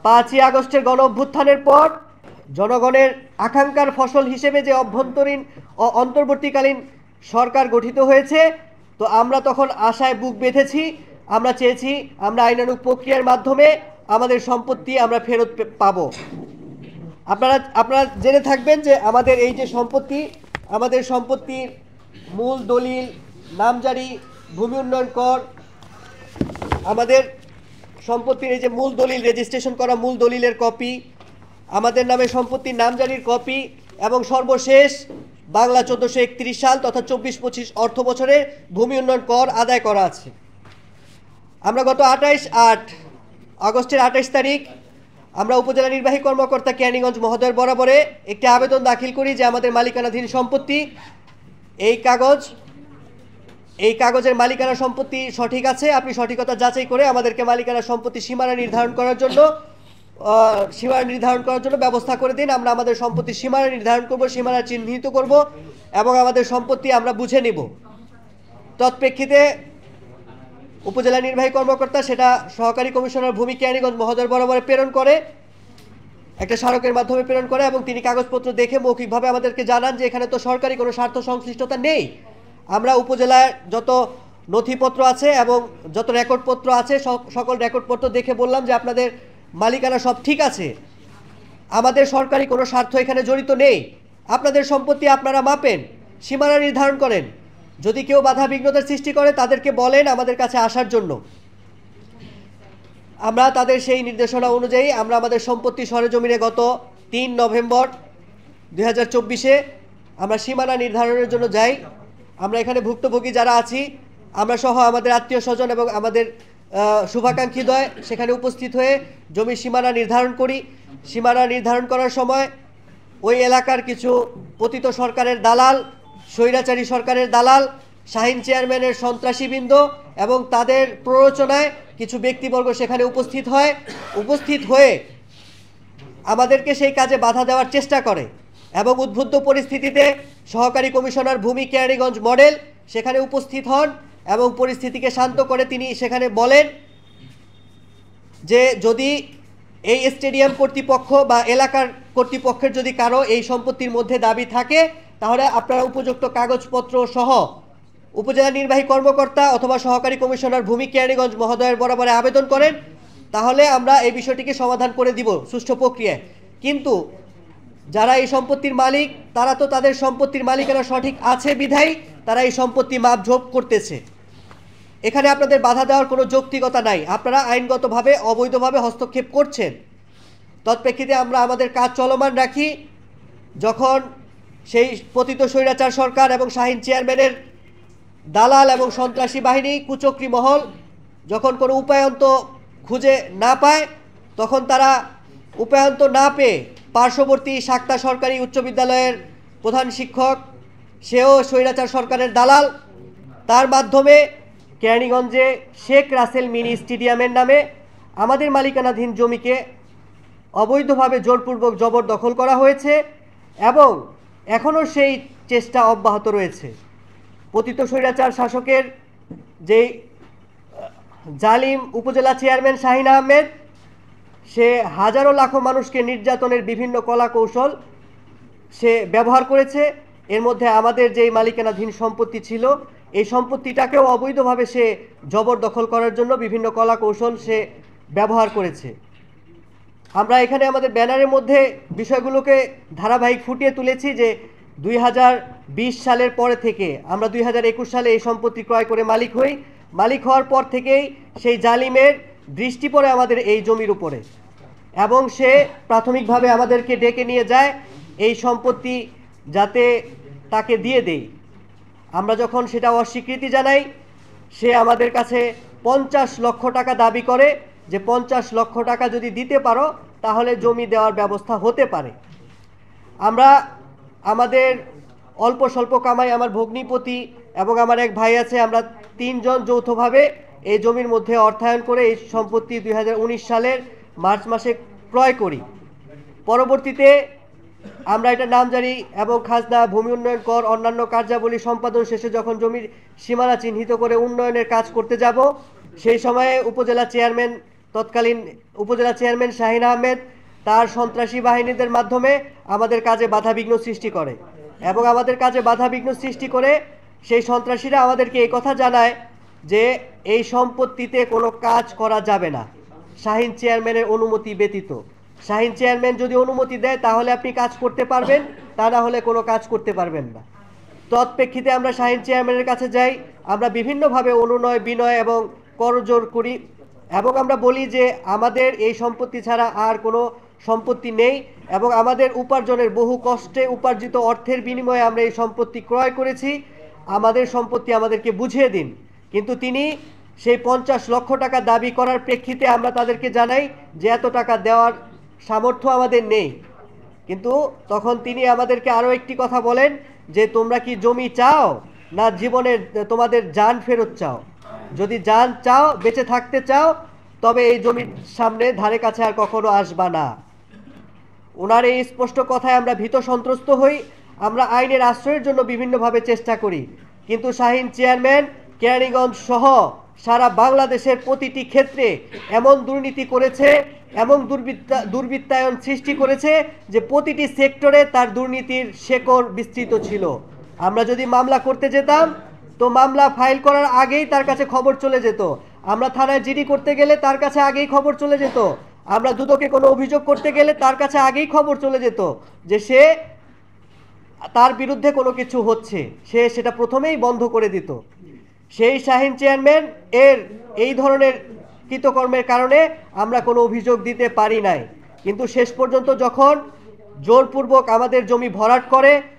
5ই আগস্টের গণ অভ্যুত্থানের পর জনগণের আকাঙ্ক্ষার ফসল হিসেবে যে অভ্যন্তরীণ ও অন্তর্বর্তীকালীন সরকার গঠিত হয়েছে, তো আমরা তখন আশায় বুক বেঁধেছি। আমরা চেয়েছি আমরা আইনানুগ প্রক্রিয়ার মাধ্যমে আমাদের সম্পত্তি আমরা ফেরত পাবো। আপনারা জেনে থাকবেন যে আমাদের এই যে সম্পত্তি, আমাদের সম্পত্তির মূল দলিল, নামজারি, ভূমি উন্নয়ন কর, আমাদের সম্পত্তির এই যে মূল দলিল, রেজিস্ট্রেশন করা মূল দলিলের কপি, আমাদের নামে সম্পত্তির নামজারির কপি এবং সর্বশেষ বাংলা 1431 সাল তথা 24-25 অর্থ বছরে ভূমি উন্নয়ন কর আদায় করা আছে। আমরা গত 28 আগস্টের 28 তারিখ আমরা উপজেলা নির্বাহী কর্মকর্তা কেরানীগঞ্জ মহোদয়ের বরাবরে একটি আবেদন দাখিল করি যে আমাদের মালিকানাধীন সম্পত্তি এই কাগজের মালিকানা সম্পত্তি সঠিক আছে, আপনি সঠিকতা যাচাই করে আমাদেরকে মালিকানা সম্পত্তি সীমানা নির্ধারণ করার জন্য ব্যবস্থা করে দিন। আমরা আমাদের সম্পত্তি সীমানা নির্ধারণ করব, সীমানা চিহ্নিত করব এবং আমাদের সম্পত্তি আমরা বুঝে নিব। তৎপ্রেক্ষিতে উপজেলা নির্বাহী কর্মকর্তা সেটা সহকারী কমিশনার ভূমি কেরানীগঞ্জ মহোদয়ের বরাবরে প্রেরণ করে, একটা স্মারকের মাধ্যমে প্রেরণ করে এবং তিনি কাগজপত্র দেখে মৌখিকভাবে আমাদেরকে জানান যে এখানে তো সরকারি কোনো স্বার্থ সংশ্লিষ্টতা নেই। আমরা উপজেলার যত নথিপত্র আছে এবং যত রেকর্ডপত্র আছে সকল রেকর্ডপত্র দেখে বললাম যে আপনাদের মালিকানা সব ঠিক আছে, আমাদের সরকারি কোনো স্বার্থ এখানে জড়িত নেই, আপনাদের সম্পত্তি আপনারা মাপেন, সীমানা নির্ধারণ করেন, যদি কেউ বাধা বিঘ্নতার সৃষ্টি করে তাদেরকে বলেন আমাদের কাছে আসার জন্য। আমরা তাদের সেই নির্দেশনা অনুযায়ী আমরা আমাদের সম্পত্তি সরেজমিনে গত 3 নভেম্বর 2024 আমরা সীমানা নির্ধারণের জন্য যাই। আমরা এখানে ভুক্তভোগী যারা আছি আমরা সহ আমাদের আত্মীয় স্বজন এবং আমাদের শুভাকাঙ্ক্ষীদ্বয় সেখানে উপস্থিত হয়ে জমির সীমানা নির্ধারণ করি। সীমানা নির্ধারণ করার সময় ওই এলাকার কিছু পতিত সরকারের দালাল, স্বৈরাচারী সরকারের দালাল, শাহীন চেয়ারম্যানের সন্ত্রাসীবৃন্দ এবং তাদের প্ররোচনায় কিছু ব্যক্তিবর্গ সেখানে উপস্থিত হয়ে আমাদেরকে সেই কাজে বাধা দেওয়ার চেষ্টা করে এবং উদ্বুদ্ধ পরিস্থিতিতে সহকারী কমিশনার ভূমি কেরানীগঞ্জ মডেল সেখানে উপস্থিত হন এবং পরিস্থিতিকে শান্ত করে তিনি সেখানে বলেন যে যদি এই স্টেডিয়াম কর্তৃপক্ষ বা এলাকার কর্তৃপক্ষের যদি কারো এই সম্পত্তির মধ্যে দাবি থাকে তাহলে আপনারা উপযুক্ত কাগজপত্র সহ উপজেলা নির্বাহী কর্মকর্তা অথবা সহকারী কমিশনার ভূমি কেরানীগঞ্জ মহোদয়ের বরাবরে আবেদন করেন, তাহলে আমরা এই বিষয়টিকে সমাধান করে দিব সুষ্ঠু প্রক্রিয়ায়। কিন্তু যারা এই সম্পত্তির মালিক তারা তো তাদের সম্পত্তির মালিকানা সঠিক আছে বিধায় তারা এই সম্পত্তি মাপঝোপ করতেছে। এখানে আপনাদের বাধা দেওয়ার কোনো যৌক্তিকতা নাই, আপনারা আইনগতভাবে অবৈধভাবে হস্তক্ষেপ করছেন। তৎপ্রেক্ষিতে আমরা আমাদের কাজ চলমান রাখি। যখন সেই পতিত স্বৈরাচার সরকার এবং শাহীন চেয়ারম্যানের দালাল এবং সন্ত্রাসী বাহিনী কুচক্রী মহল যখন কোনো উপায়ন্ত খুঁজে না পায় তখন তারা উপায়ন্ত না পেয়ে পার্শ্ববর্তী শাক্তা সরকারি উচ্চ বিদ্যালয়ের প্রধান শিক্ষক, সেও স্বৈরাচার সরকারের দালাল, তার মাধ্যমে কেরানীগঞ্জে শেখ রাসেল মিনি স্টেডিয়ামের নামে আমাদের মালিকানাধীন জমিকে অবৈধভাবে জোরপূর্বক জবরদখল করা হয়েছে এবং এখনও সেই চেষ্টা অব্যাহত রয়েছে। পতিত স্বৈরাচার শাসকের যেই জালিম উপজেলা চেয়ারম্যান শাহীন আহমেদ সে হাজারো লাখো মানুষকে নির্যাতনের বিভিন্ন কলা কৌশল সে ব্যবহার করেছে। এর মধ্যে আমাদের যেই মালিকানাধীন সম্পত্তি ছিল এই সম্পত্তিটাকেও অবৈধভাবে সে জবরদখল করার জন্য বিভিন্ন কলা কৌশল সে ব্যবহার করেছে। আমরা এখানে আমাদের ব্যানারের মধ্যে বিষয়গুলোকে ধারাবাহিক ফুটিয়ে তুলেছি যে 2020 সালের পরে থেকে আমরা 2021 সালে এই সম্পত্তি ক্রয় করে মালিক হই। মালিক হওয়ার পর থেকেই সেই জালিমের দৃষ্টি পড়ে আমাদের এই জমির উপরে এবং সে প্রাথমিকভাবে আমাদেরকে ডেকে নিয়ে যায় এই সম্পত্তি যাতে তাকে দিয়ে দেই। আমরা যখন সেটা অস্বীকৃতি জানাই সে আমাদের কাছে 50 লক্ষ টাকা দাবি করে যে 50 লক্ষ টাকা যদি দিতে পারো তাহলে জমি দেওয়ার ব্যবস্থা হতে পারে। আমরা আমাদের অল্প স্বল্প কামাই, আমার ভগ্নিপতি এবং আমার এক ভাই আছে, আমরা 3 জন যৌথভাবে এই জমির মধ্যে অর্থায়ন করে এই সম্পত্তি 2019 সালের মার্চ মাসে ক্রয় করি। পরবর্তীতে আমরা এটা নামজারি এবং খাজনা, ভূমি উন্নয়ন কর, অন্যান্য কার্যাবলী সম্পাদন শেষে যখন জমির সীমানা চিহ্নিত করে উন্নয়নের কাজ করতে যাব সেই সময়ে উপজেলা চেয়ারম্যান তৎকালীন উপজেলা চেয়ারম্যান শাহিন আহমেদ তার সন্ত্রাসী বাহিনীদের মাধ্যমে আমাদের কাজে বাধাবিঘ্ন সৃষ্টি করে এবং আমাদের কাজে বাধাবিঘ্ন সৃষ্টি করে সেই সন্ত্রাসীরা আমাদেরকে এই কথা জানায় যে এই সম্পত্তিতে কোনো কাজ করা যাবে না শাহিন চেয়ারম্যানের অনুমতি ব্যতীত। শাহিন চেয়ারম্যান যদি অনুমতি দেয় তাহলে আপনি কাজ করতে পারবেন, তা না হলে কোনো কাজ করতে পারবেন না। তৎপ্রেক্ষিতে আমরা শাহিন চেয়ারম্যানের কাছে যাই, আমরা বিভিন্নভাবে অনুনয় বিনয় এবং করজোড় করি এবং আমরা বলি যে আমাদের এই সম্পত্তি ছাড়া আর কোনো সম্পত্তি নেই এবং আমাদের উপার্জনের বহু কষ্টে উপার্জিত অর্থের বিনিময়ে আমরা এই সম্পত্তি ক্রয় করেছি, আমাদের সম্পত্তি আমাদেরকে বুঝিয়ে দিন। কিন্তু তিনি সেই 50 লক্ষ টাকা দাবি করার প্রেক্ষিতে আমরা তাদেরকে জানাই যে এত টাকা দেওয়ার সামর্থ্য আমাদের নেই। কিন্তু তখন তিনি আমাদেরকে আরও একটি কথা বলেন যে তোমরা কি জমি চাও না জীবনের তোমাদের জান ফেরত চাও? যদি জান চাও, বেঁচে থাকতে চাও, তবে এই জমির সামনে ধারে কাছে আর কখনো আসবা না। ওনার এই স্পষ্ট কথায় আমরা ভীত সন্ত্রস্ত হই। আমরা আইনের আশ্রয়ের জন্য বিভিন্নভাবে চেষ্টা করি, কিন্তু শাহিন চেয়ারম্যান কেরানীগঞ্জ সহ সারা বাংলাদেশের প্রতিটি ক্ষেত্রে এমন দুর্নীতি করেছে, এমন দুর্বৃত্তায়ন সৃষ্টি করেছে যে প্রতিটি সেক্টরে তার দুর্নীতির শেকড় বিস্তৃত ছিল। আমরা যদি মামলা করতে যেতাম তো মামলা ফাইল করার আগেই তার কাছে খবর চলে যেত, আমরা থানায় জিডি করতে গেলে তার কাছে আগেই খবর চলে যেত, আমরা দুদকে কোনো অভিযোগ করতে গেলে তার কাছে আগেই খবর চলে যেত যে সে তার বিরুদ্ধে কোনো কিছু হচ্ছে, সে সেটা প্রথমেই বন্ধ করে দিত। সেই শাহিন চেয়ারম্যান এর এই ধরনের কৃতকর্মের কারণে আমরা কোনো অভিযোগ দিতে পারি নাই, কিন্তু শেষ পর্যন্ত যখন জোরপূর্বক আমাদের জমি ভরাট করে